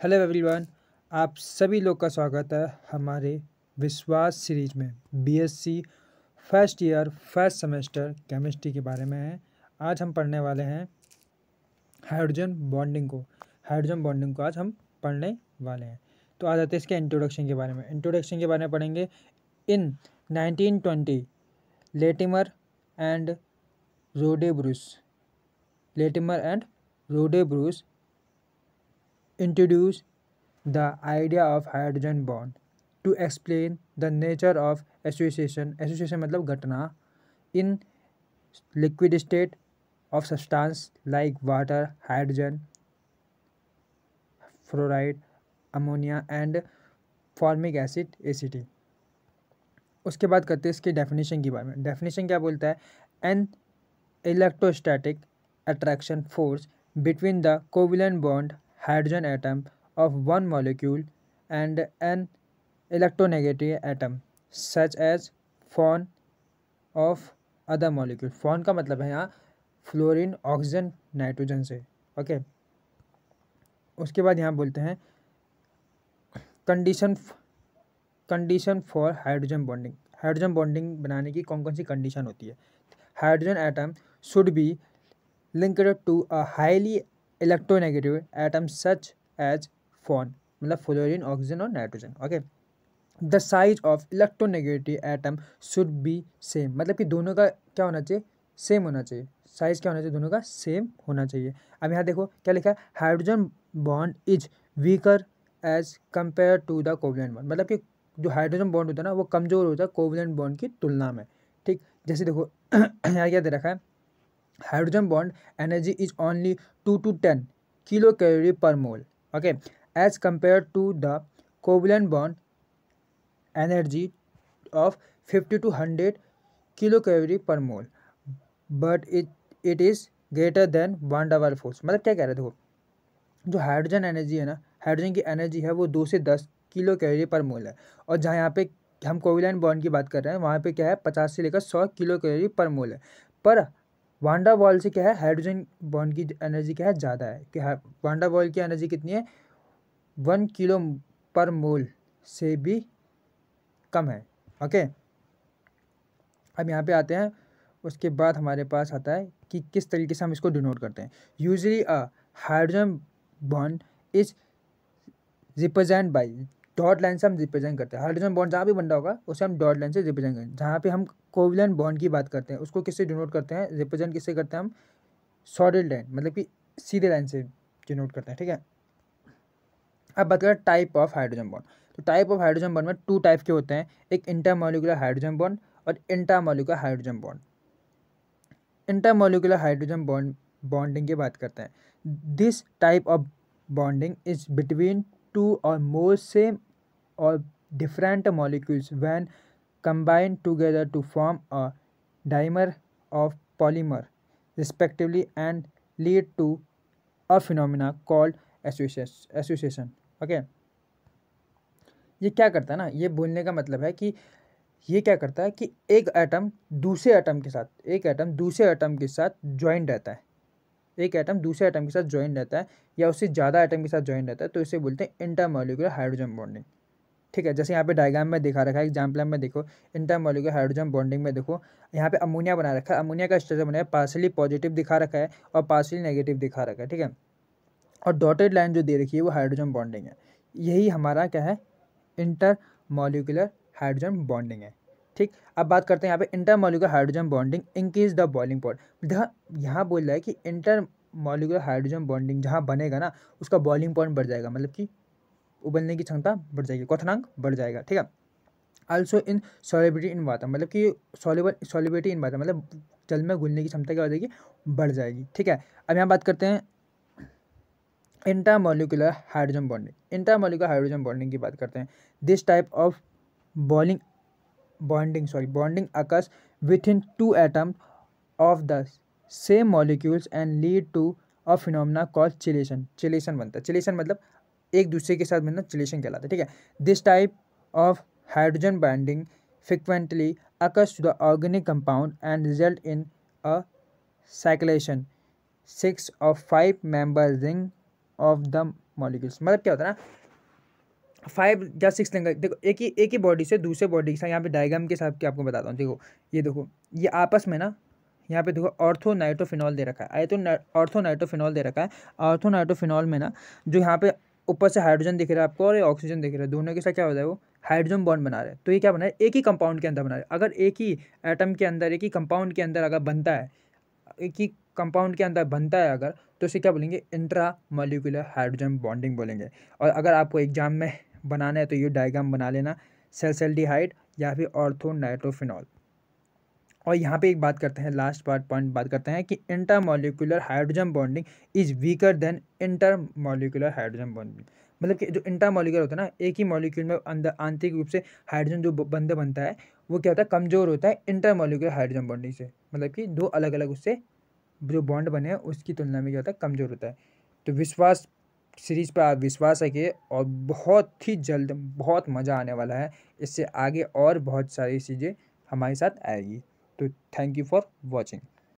Hello everyone, आप सभी लोग का स्वागत है हमारे विश्वास सीरीज में। BSc first year first semester chemistry के बारे में है। आज हम पढ़ने वाले हैं हाइड्रोजन बॉन्डिंग को। आज हम पढ़ने वाले हैं। तो आ जाते हैं इसके इंट्रोडक्शन के बारे में। पढ़ेंगे। In 1920 Latimer and Rodebruce introduced the idea of hydrogen bond to explain the nature of association मतलब घटना in liquid state of substance like water, hydrogen, fluoride, ammonia and formic acid ACT। उसके बाद करते हैं इसके डेफिनेशन के बारे में। डेफिनेशन क्या बोलता है? An electrostatic attraction force between the covalent bond hydrogen atom of one molecule and an electronegative atom such as FON of other molecule। FON का मतलब है यहाँ फ्लोरीन, ऑक्सीजन, नाइट्रोजन से। ओके, उसके बाद यहाँ बोलते हैं condition for hydrogen bonding. Hydrogen bonding बनाने की कौन कौन सी कंडीशन होती है? Hydrogen atom should be linked to a highly electronegative atom such as FON मतलब फ्लोरीन, ऑक्सीजन और nitrogen. Okay, the size of electronegative atom should be same मतलब कि दोनों का क्या होना चाहिए? सेम होना चाहिए। साइज क्या होना चाहिए? दोनों का सेम होना चाहिए। अब यहाँ देखो क्या लिखा है? Hydrogen bond is weaker as compare to the covalent bond मतलब कि जो हाइड्रोजन बॉन्ड होता है ना वो कमज़ोर होता है कोवलेंट बॉन्ड की तुलना में। ठीक, जैसे देखो यहाँ क्या दे रखा है? hydrogen bond energy is only 2 to 10 kilocalorie per mole, okay, as compared to the covalent bond energy of 50 to 100 kilocalorie per mole, but it is greater than van der Waals force। मतलब क्या कह रहे थे? देखो, जो hydrogen energy है ना, hydrogen की एनर्जी है वो 2 से 10 किलो कैलोरी पर मोल है। और जहाँ यहाँ पे हम कोवलेंट बॉन्ड की बात कर रहे हैं वहाँ पे क्या है? 50 से लेकर 100 किलो कैलोरी पर मोल है। पर वान डर वाल्स से क्या है? हाइड्रोजन बॉन्ड की एनर्जी क्या है? ज़्यादा है। कि वान डर वाल्स की एनर्जी कितनी है? 1 किलो पर मोल से भी कम है। ओके, अब यहाँ पे आते हैं। उसके बाद हमारे पास आता है कि किस तरीके से हम इसको डिनोट करते हैं। Usually a hydrogen bond is represent by dot line से हम रिप्रेजेंट करते हैं। हाइड्रोजन बॉन्ड जहाँ भी बन रहा होगा उसे हम डॉट लाइन से रिप्रेजेंट करें। जहाँ पे हम कोवलेंट बॉन्ड की बात करते हैं उसको किससे डिनोट करते हैं? रिप्रेजेंट किससे करते हैं हम? सॉलिड लाइन मतलब कि सीधे लाइन से डिनोट करते हैं। ठीक है, अब बात करें टाइप ऑफ हाइड्रोजन बॉन्ड। तो टाइप ऑफ हाइड्रोजन बॉन्ड में 2 टाइप के होते हैं, एक इंटरमॉलिक्यूलर हाइड्रोजन बॉन्ड और intramolecular hydrogen bond. Intermolecular hydrogen bonding की बात करते हैं। This type of bonding is between 2 or more same or different molecules when combined together to form a dimer of polymer respectively and lead to a phenomena called association। Okay, ये क्या करता है ना, ये बोलने का मतलब है कि ये क्या करता है कि एक एटम दूसरे एटम के साथ ज्वाइन रहता है। एक एटम दूसरे एटम के साथ ज्वाइन रहता है या उससे ज़्यादा एटम के साथ ज्वाइन रहता है तो इसे बोलते हैं इंटरमॉलिक्यूलर हाइड्रोजन बॉन्डिंग। ठीक है, जैसे यहाँ पे डायग्राम में दिखा रखा है, एग्जाम्पल में देखो, इंटरमॉलिक्यूलर हाइड्रोजन बॉन्डिंग में देखो यहाँ पे अमोनिया बना रखा है। अमोनिया का स्ट्रक्चर बनाया पार्शियली पॉजिटिव दिखा रखा है और पार्शियली नेगेटिव दिखा रखा है। ठीक है, और डॉटेड लाइन जो दे रखी है वो हाइड्रोजन बॉन्डिंग है। यही हमारा क्या है? इंटरमॉलिक्यूलर हाइड्रोजन बॉन्डिंग है। ठीक, अब बात करते हैं यहाँ पे intermolecular hydrogen bonding increase the boiling point. यहाँ बोल रहा है कि इंटरमॉलिक्यूलर हाइड्रोजन बॉन्डिंग जहाँ बनेगा ना उसका बॉइलिंग पॉइंट बढ़ जाएगा, मतलब कि उबलने की क्षमता बढ़ जाएगी, क्वथनांक बढ़ जाएगा। ठीक है, also in solubility in water मतलब कि सॉलिबिलिटी इन वाटर मतलब जल में घुलने की क्षमता क्या हो जाएगी? बढ़ जाएगी। ठीक है, अब यहाँ बात करते हैं इंटरमॉलिक्यूलर हाइड्रोजन बॉन्डिंग की बात करते हैं। This type of bonding occurs within 2 atoms of the same molecules and lead to a phenomena called chelation। चेलेशन बनता है। चेलेशन मतलब एक दूसरे के साथ बनना, चेलेशन कहलाता है। ठीक है, this type of hydrogen bonding frequently occurs to the organic compound and result in a cyclation 6 of 5 member ring of the molecules. मतलब क्या होता है ना, 5 या 6 लिंक, देखो एक ही बॉडी से दूसरे बॉडी के साथ, यहाँ पे डायग्राम के हिसाब के आपको बताता हूँ। देखो ये आपस में ना, यहाँ पे देखो ऑर्थो नाइट्रोफिनॉल दे रखा है, ऑर्थो नाइट्रोफिनॉल दे रखा है। ऑर्थो नाइट्रोफिनॉल में ना जो यहाँ पे ऊपर से हाइड्रोजन दिख रहा है आपको और ये ऑक्सीजन दिख रहा है, दोनों के साथ क्या होता है, वो हाइड्रोजन बॉन्ड बना रहे हैं। तो ये क्या बना है, एक ही कंपाउंड के अंदर बना रहे हैं। अगर एक ही एटम के अंदर, एक ही कंपाउंड के अंदर अगर बनता है, एक ही कंपाउंड के अंदर बनता है अगर, तो इसे क्या बोलेंगे, इंट्रा मॉलिक्यूलर हाइड्रोजन बॉन्डिंग बोलेंगे। और अगर आपको एग्जाम में बनाना है तो ये डायग्राम बना लेना, सल्फोनाल्डिहाइड या फिर ऑर्थो नाइट्रोफिनॉल। और यहाँ पे एक बात करते हैं, लास्ट पॉइंट बात करते हैं कि intermolecular hydrogen bonding is weaker then intermolecular hydrogen bonding. मतलब कि जो इंटरमॉलिक्यूलर होता है ना, एक ही मॉलिक्यूल में अंदर आंतरिक रूप से हाइड्रोजन जो बंद बनता है, वो क्या होता है, कमज़ोर होता है इंटरमॉलिक्यूलर हाइड्रोजन बॉन्डिंग से। मतलब कि दो अलग अलग उससे जो बॉन्ड बने हैं उसकी तुलना में क्या होता है, कमज़ोर होता है। तो विश्वास सीरीज़ पर आप विश्वास रखिए और बहुत ही जल्द बहुत मज़ा आने वाला है। इससे आगे और बहुत सारी चीज़ें हमारे साथ आएगी। तो थैंक यू फॉर वॉचिंग।